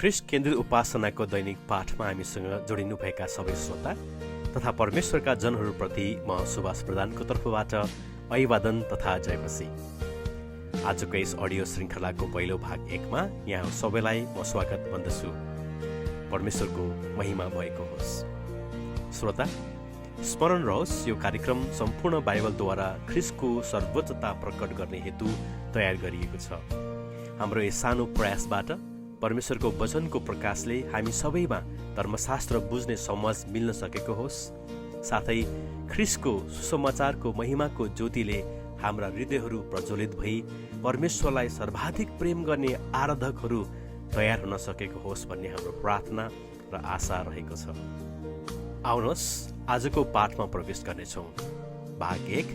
ख्रिस्ट केन्द्रित उपासनाको दैनिक पाठमा हामीसँग जोडिनुभएका सबै श्रोता तथा परमेश्वरका जनहरूप्रति म सुभाष प्रधानको तर्फबाट अभिवादन तथा जयमसी। आजको यस अडियो श्रृङ्खलाको पहिलो भाग 1मा यहाँ सबैलाई म स्वागत भन्दछु। परमेश्वरको महिमा भएको होस्। श्रोता, स्मरण रहोस्, यो कार्यक्रम सम्पूर्ण बाइबलद्वारा ख्रिस्टको सर्वोच्चता प्रकट गर्ने हेतु तयार गरिएको छ। हाम्रो यस सानो प्रयासबाट परमेश्वरको वचनको प्रकाशले हामी सबैमा धर्मशास्त्र बुझ्ने समझ मिल्न सकेको होस्, साथै ख्रिस्टको सुसमाचारको महिमाको ज्योतिले हाम्रा हृदयहरू प्रज्वलित भई परमेश्वरलाई सर्वाधिक प्रेम गर्ने आराधकहरू तयार हुन सकेको होस् भन्ने हाम्रो प्रार्थना र आशा रहेको छ। आउनुहोस् आजको पाठमा प्रवेश गर्नेछौँ। भाग 1,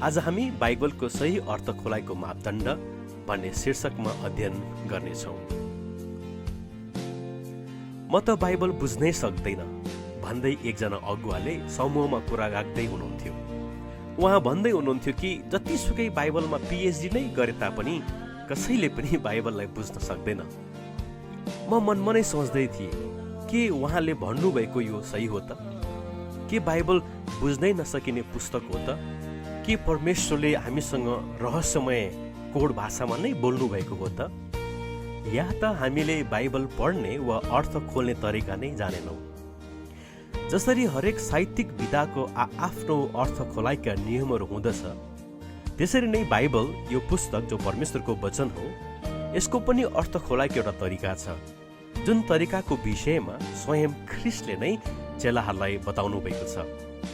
आज हामी बाइबलको सही अर्थ खोलाइको मापदण्ड भन्ने शीर्षकमा अध्ययन गर्नेछौँ। म त बाइबल बुझ्नै सक्दैन भन्दै एकजना अगुवाले समूहमा कुरा राख्दै हुनुहुन्थ्यो। उहाँ भन्दै हुनुहुन्थ्यो कि जतिसुकै बाइबलमा पिएचडी नै गरे तापनि कसैले पनि बाइबललाई बुझ्न सक्दैन। म मनमा नै सोच्दै थिएँ, के उहाँले भन्नुभएको यो सही हो त? के बाइबल बुझ्नै नसकिने पुस्तक हो त? के परमेश्वरले हामीसँग रहस्यमय कोड भाषामा नै बोल्नु भएको हो त? या त हामीले बाइबल पढ्ने वा अर्थ खोल्ने तरिका नै जानेनौँ। जसरी हरेक साहित्यिक विधाको आफ्नो अर्थ खोलाइका नियमहरू हुँदछ, त्यसरी नै बाइबल यो पुस्तक जो परमेश्वरको वचन हो, यसको पनि अर्थ खोलाइको एउटा तरिका छ, जुन तरिकाको विषयमा स्वयं ख्रिस्टले नै चेलाहरूलाई बताउनु भएको छ,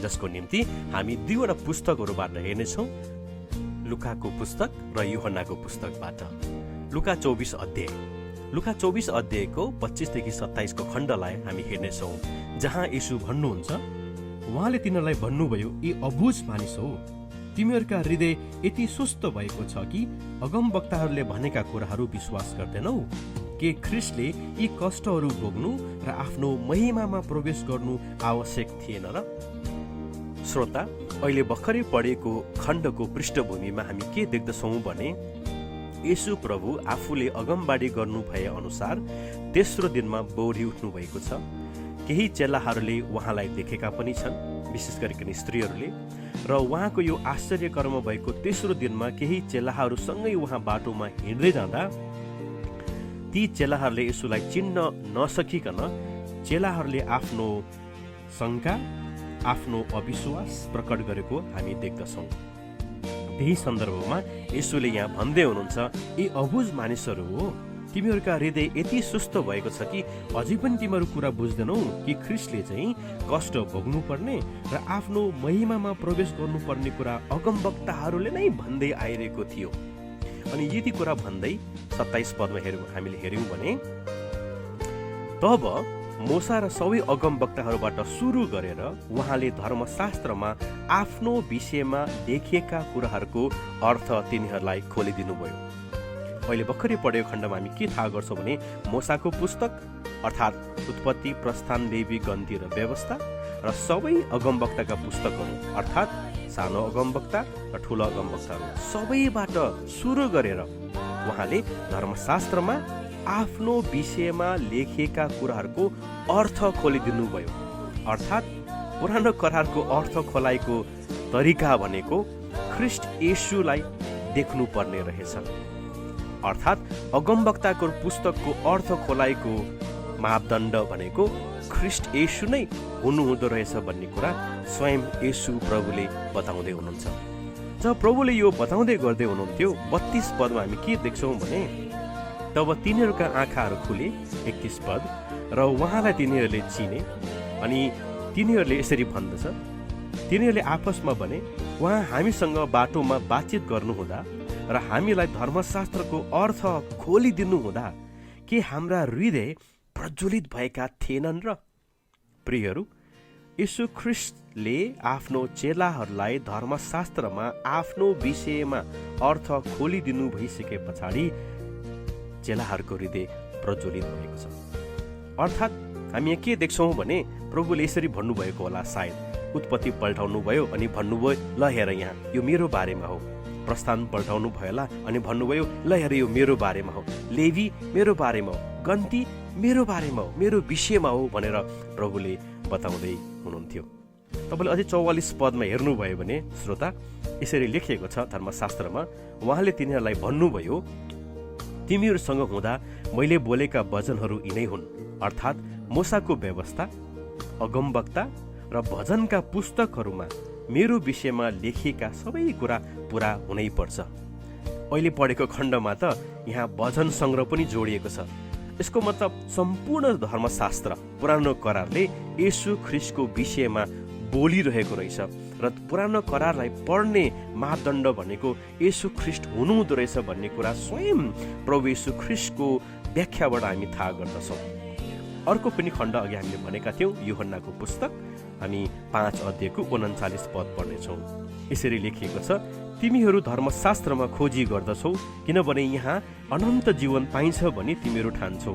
जसको निम्ति हामी दुईवटा पुस्तकहरूबाट हेर्नेछौँ, लुकाको पुस्तक र यूहन्नाको पुस्तकबाट। लुका 24 अध्यायको 25 देखि 27 को खण्डलाई हामी हेर्नेछौँ, जहाँ यीशु भन्नुहुन्छ, उहाँले तिनीहरूलाई भन्नुभयो, यी अबुझ मानिस हो, तिमीहरूका हृदय यति सुस्त भएको छ कि अगमवक्ताहरूले भनेका कुराहरू विश्वास गर्दैनौ? के ख्रिस्टले यी कष्टहरू भोग्नु र आफ्नो महिमामा प्रवेश गर्नु आवश्यक थिएन र? श्रोता, अहिले भर्खरै पढेको खण्डको पृष्ठभूमिमा हामी के देख्दछौँ भने येशू प्रभु आफूले अगमबाडी गर्नु भए अनुसार तेस्रो दिनमा बौरी उठ्नु भएको छ। केही चेलाहरूले उहाँलाई देखेका पनि छन्, विशेष गरिकन स्त्रीहरूले, र उहाँको यो आश्चर्य कर्म भएको तेस्रो दिनमा केही चेलाहरूसँगै उहाँ बाटोमा हिँड्दै जाँदा ती चेलाहरूले येशूलाई चिन्न नसकिकन चेलाहरूले आफ्नो शङ्का, आफ्नो अविश्वास प्रकट गरेको हामी देख्दछौँ। त्यही सन्दर्भमा येशूले यहाँ भन्दै हुनुहुन्छ, यी अबुझ मानिसहरू हो, तिमीहरूका हृदय यति सुस्त भएको छ कि अझै पनि तिमीहरू कुरा बुझ्दैनौ कि ख्रिस्टले चाहिँ कष्ट भोग्नु पर्ने र आफ्नो महिमामा प्रवेश गर्नुपर्ने कुरा अगमवक्ताहरूले नै भन्दै आइरहेको थियो। अनि यति कुरा भन्दै 27 पदमा हामीले हेर्यौँ भने, तब मूसा र सबै अगमवक्ताहरूबाट सुरु गरेर उहाँले धर्मशास्त्रमा आफ्नो विषयमा लेखिएका कुराहरूको अर्थ तिनीहरूलाई खोलिदिनु भयो। अहिले भर्खरै पढेको खण्डमा हामी के थाहा गर्छौँ भने मूसाको पुस्तक अर्थात् उत्पत्ति, प्रस्थान, लेवी, गन्ती र व्यवस्था र सबै अगमवक्ताका पुस्तकहरू अर्थात् सानो अगमवक्ता र ठुलो अगमवक्ताहरू सबैबाट सुरु गरेर उहाँले धर्मशास्त्रमा आफ्नो विषयमा लेखिएका कुराहरूको अर्थ खोलिदिनु भयो। अर्थात् पुरानो करारको अर्थ खोलाइको तरिका भनेको ख्रिस्ट येशूलाई देख्नु पर्ने रहेछ। अर्थात् अगमवक्ताको पुस्तकको अर्थ खोलाइको मापदण्ड भनेको ख्रिस्ट येशू नै हुनुहुँदो रहेछ भन्ने कुरा स्वयं येशू प्रभुले बताउँदै हुनुहुन्छ। जब प्रभुले यो बताउँदै गर्दै हुनुहुन्थ्यो, 32 पदमा हामी के देख्छौँ भने, तब तिनीहरूका आँखाहरू खुले, 31 पद, र उहाँलाई तिनीहरूले चिने। अनि तिनीहरूले यसरी भन्दछ, तिनीहरूले आपसमा भने, उहाँ हामीसँग बाटोमा बातचित गर्नुहुँदा र हामीलाई धर्मशास्त्रको अर्थ खोलिदिनु हुँदा के हाम्रा हृदय प्रज्वलित भएका थिएनन् र? प्रियहरू, यीशु ख्रिस्टले आफ्नो चेलाहरूलाई धर्मशास्त्रमा आफ्नो विषयमा अर्थ खोलिदिनु भइसके पछाडि चेलाहरूको हृदय प्रज्वलित भएको छ। अर्थात् हामी यहाँ के देख्छौँ भने प्रभुले यसरी भन्नुभएको होला, सायद उत्पत्ति पल्टाउनु भयो अनि भन्नुभयो, ल हेर यहाँ यो मेरो बारेमा हो, प्रस्थान पल्टाउनु भयो होला अनि भन्नुभयो, ल हेर यो मेरो बारेमा हो, लेवी मेरो बारेमा हो, गन्ती मेरो बारेमा हो, मेरो विषयमा हो भनेर प्रभुले बताउँदै हुनुहुन्थ्यो। तपाईँले अझै 44 पदमा हेर्नुभयो भने श्रोता, यसरी लेखिएको छ धर्मशास्त्रमा, उहाँले तिनीहरूलाई भन्नुभयो, तिमीहरूसँग हुँदा मैले बोलेका वचनहरू यिनै हुन्, अर्थात् मूसाको व्यवस्था, अगमवक्ता र भजनका पुस्तकहरूमा मेरो विषयमा लेखिएका सबै कुरा पूरा हुनै पर्छ। अहिले पढेको खण्डमा त यहाँ भजन सङ्ग्रह पनि जोडिएको छ। यसको मतलब सम्पूर्ण धर्मशास्त्र पुरानो करारले येशू ख्रीष्टको विषयमा बोलिरहेको रहेछ र पुरानो करारलाई पढ्ने मापदण्ड भनेको येशू ख्रीष्ट हुनुहुँदो रहेछ भन्ने कुरा स्वयं प्रभु येशू ख्रीष्टको व्याख्याबाट हामी थाहा गर्दछौँ। अर्को पनि खण्ड अघि हामीले भनेका थियौँ, यूहन्नाको पुस्तक, हामी 5 अध्यायको 39 पद पढ्नेछौँ। यसरी लेखिएको छ, तिमीहरू धर्मशास्त्रमा खोजी गर्दछौ किनभने यहाँ अनन्त जीवन पाइन्छ भनी तिमीहरू ठान्छौ।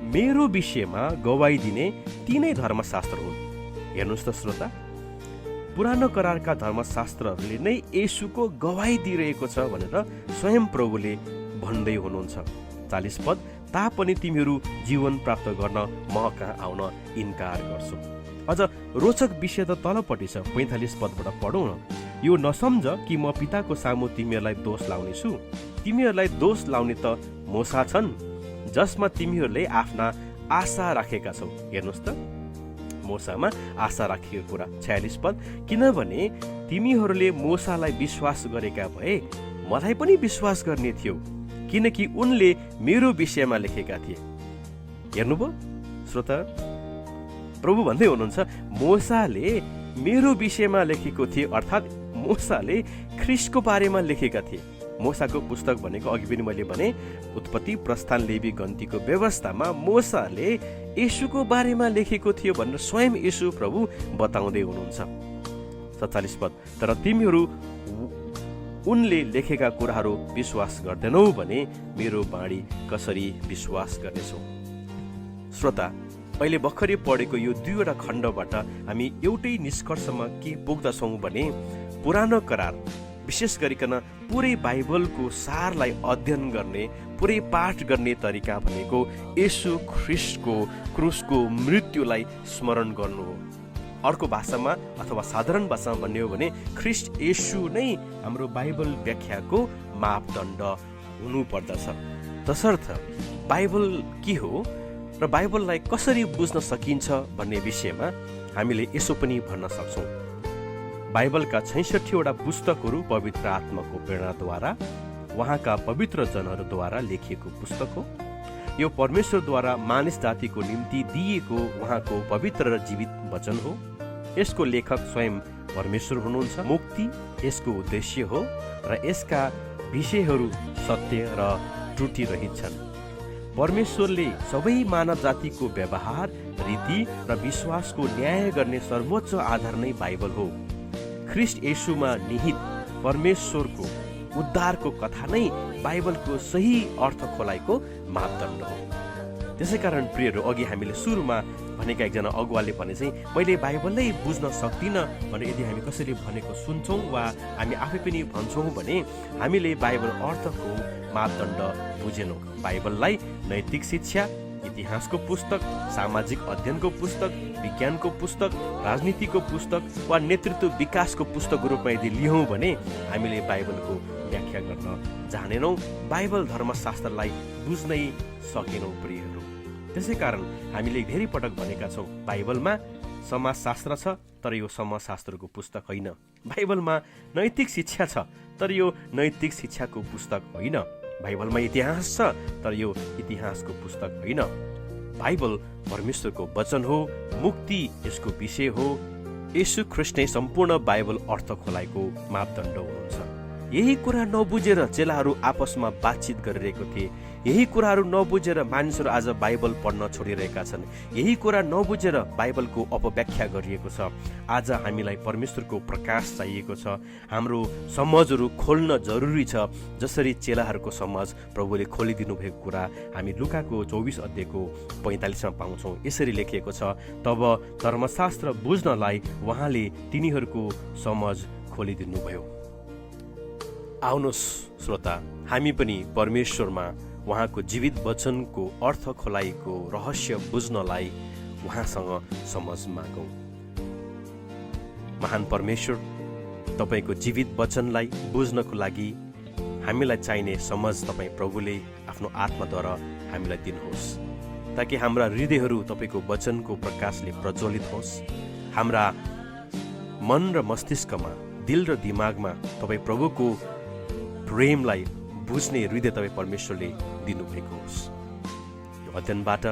मेरो विषयमा गवाई दिने तीनै धर्मशास्त्र हुन्। हेर्नुहोस् त श्रोता, पुरानो करारका धर्मशास्त्रहरूले नै येशूको गवाई दिइरहेको छ भनेर स्वयं प्रभुले भन्दै हुनुहुन्छ। 40 पद, तापनि तिमीहरू जीवन प्राप्त गर्न म कहाँ आउन इन्कार गर्छौ। अझ रोचक विषय त तलपट्टि छ, 45 पदबाट पढौँ न। यो नसम्झ कि म पिताको सामु तिमीहरूलाई दोष लाउने छु। तिमीहरूलाई दोष लाउने त मूसा छन्, जसमा तिमीहरूले आफ्ना आशा राखेका छौ। हेर्नुहोस् त, मूसामा आशा राखेको कुरा। 46 पद, किनभने तिमीहरूले मूसालाई विश्वास गरेका भए मलाई पनि विश्वास गर्ने थियो, किनकि उनले मेरो विषयमा लेखेका थिए। हेर्नुभयो श्रोता, प्रभु भन्दै हुनुहुन्छ, मूसाले मेरो विषयमा लेखेको थिए, अर्थात् मूसाले ख्रीष्टको बारेमा लेखेका थिए। मूसाको पुस्तक भनेको अघि पनि मैले भने उत्पत्ति, प्रस्थान, लेवी, गन्तीको व्यवस्थामा मूसाले येशूको बारेमा लेखेको थियो भनेर स्वयं येशू प्रभु बताउँदै हुनुहुन्छ। 47 पद, तर तिमीहरू उनले लेखेका कुराहरू विश्वास गर्दैनौ भने मेरो बाणी कसरी विश्वास गर्नेछौ। श्रोता, अहिले भर्खरै पढेको यो 2वटा खण्डबाट हामी एउटै निष्कर्षमा के पुग्दछौँ भने पुरानो करार, विशेष गरिकन पुरै बाइबलको सारलाई अध्ययन गर्ने, पुरै पाठ गर्ने तरिका भनेको येशू ख्रीष्टको क्रुसको मृत्युलाई स्मरण गर्नु हो। अर्को भाषामा अथवा साधारण भाषामा भन्ने हो भने ख्रीष्ट येशू नै हाम्रो बाइबल व्याख्याको मापदण्ड हुनुपर्दछ। तसर्थ बाइबल के हो र बाइबललाई कसरी बुझ्न सकिन्छ भन्ने विषयमा हामीले यसो पनि भन्न सक्छौँ। बाइबलका 66वटा पुस्तकहरू पवित्र आत्माको प्रेरणाद्वारा उहाँका पवित्र जनहरूद्वारा लेखिएको पुस्तक हो। यो परमेश्वरद्वारा मानिस जातिको निम्ति दिएको उहाँको पवित्र र जीवित वचन हो। यसको लेखक स्वयं परमेश्वर हुनुहुन्छ। मुक्ति यसको उद्देश्य हो र यसका विषयहरू सत्य र त्रुटि रहित छन्। परमेश्वरले सबै मानव जातिको व्यवहार, रीति र विश्वासको न्याय गर्ने सर्वोच्च आधार नै बाइबल हो। ख्रीष्ट येशूमा निहित परमेश्वरको उद्धारको कथा नै बाइबलको सही अर्थ खोलाइको मापदण्ड हो। त्यसै कारण प्रियहरू, अघि हामीले सुरुमा भनेका एकजना अगुवाले भने चाहिँ मैले बाइबललाई बुझ्न सक्दिनँ भनेर यदि हामी कसैले भनेको सुन्छौँ वा हामी आफै पनि भन्छौँ भने हामीले बाइबल अर्थको मापदण्ड बुझेनौँ। बाइबललाई नैतिक शिक्षा, इतिहासको पुस्तक, सामाजिक अध्ययनको पुस्तक, विज्ञानको पुस्तक, राजनीतिको पुस्तक वा नेतृत्व विकासको पुस्तकको रूपमा यदि लियौँ भने हामीले बाइबलको व्याख्या गर्न जानेनौँ, बाइबल धर्मशास्त्रलाई बुझ्नै सकेनौँ प्रियहरू। त्यसै कारण हामीले धेरै पटक भनेका छौँ, बाइबलमा समाजशास्त्र छ तर यो समाजशास्त्रको पुस्तक होइन। बाइबलमा नैतिक शिक्षा छ तर यो नैतिक शिक्षाको पुस्तक होइन। बाइबलमा इतिहास छ तर यो इतिहासको पुस्तक होइन। बाइबल परमेश्वरको वचन हो, मुक्ति यसको विषय हो। येशू ख्रीष्ट नै सम्पूर्ण बाइबल अर्थ खोलाइको मापदण्ड हुनुहुन्छ। यही कुरा नबुझेर चेलाहरू आपसमा बातचित गरिरहेको थिए। यही कुराहरू नबुझेर मानिसहरू आज बाइबल पढ्न छोडिरहेका छन्। यही कुरा नबुझेर बाइबलको अपव्याख्या गरिएको छ। आज हामीलाई परमेश्वरको प्रकाश चाहिएको छ। हाम्रो समझहरू खोल्न जरुरी छ। जसरी चेलाहरूको समझ प्रभुले खोलिदिनु भएको कुरा हामी लुकाको 24 अध्यायको 45मा पाउँछौँ। यसरी लेखिएको छ, तब धर्मशास्त्र बुझ्नलाई उहाँले तिनीहरूको समझ खोलिदिनु भयो। आउनुहोस् श्रोता, हामी पनि परमेश्वरमा उहाँको जीवित वचनको अर्थ खोलाइको रहस्य बुझ्नलाई उहाँसँग समझ मागौँ। महान परमेश्वर, तपाईको जीवित वचनलाई बुझ्नको लागि हामीलाई चाहिने समझ तपाईँ प्रभुले आफ्नो आत्माद्वारा हामीलाई दिनुहोस्, ताकि हाम्रा हृदयहरू तपाईको वचनको प्रकाशले प्रज्वलित होस्। हाम्रा मन र मस्तिष्कमा, दिल र दिमागमा तपाईँ प्रभुको प्रेमलाई बुझ्ने हृदय तपाईँ परमेश्वरले दिनुभएको होस्। यो अध्ययनबाट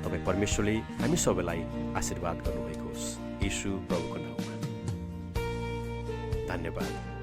तपाईँ परमेश्वरले हामी सबैलाई आशीर्वाद गर्नुभएको होस्। यीशु प्रभुको नाममा धन्यवाद।